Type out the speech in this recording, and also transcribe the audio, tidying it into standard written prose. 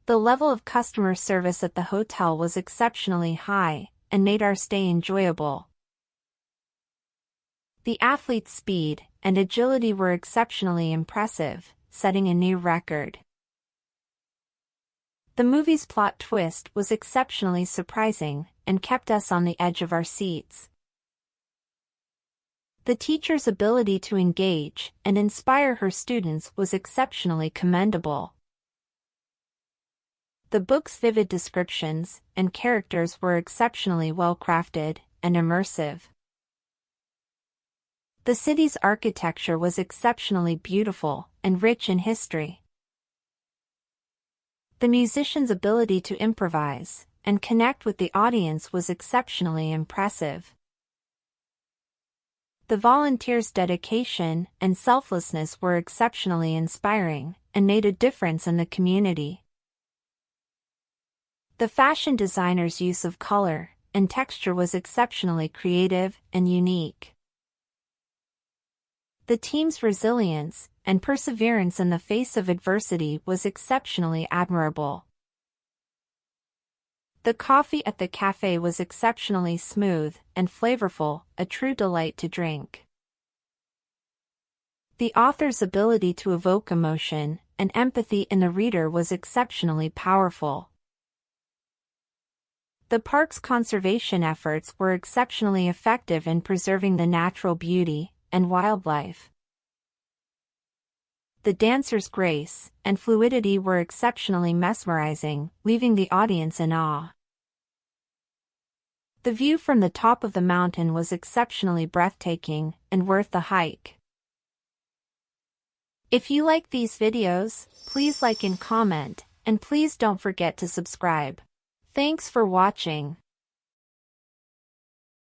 The level of customer service at the hotel was exceptionally high and made our stay enjoyable. The athletes' speed and agility were exceptionally impressive, setting a new record. The movie's plot twist was exceptionally surprising and kept us on the edge of our seats. The teacher's ability to engage and inspire her students was exceptionally commendable. The book's vivid descriptions and characters were exceptionally well crafted and immersive. The city's architecture was exceptionally beautiful and rich in history. The musician's ability to improvise and connect with the audience was exceptionally impressive. The volunteers' dedication and selflessness were exceptionally inspiring and made a difference in the community. The fashion designer's use of color and texture was exceptionally creative and unique. The team's resilience and perseverance in the face of adversity was exceptionally admirable. The coffee at the cafe was exceptionally smooth and flavorful, a true delight to drink. The author's ability to evoke emotion and empathy in the reader was exceptionally powerful. The park's conservation efforts were exceptionally effective in preserving the natural beauty and wildlife. The dancer's grace and fluidity were exceptionally mesmerizing, leaving the audience in awe. The view from the top of the mountain was exceptionally breathtaking and worth the hike. If you like these videos, please like and comment, and please don't forget to subscribe. Thanks for watching.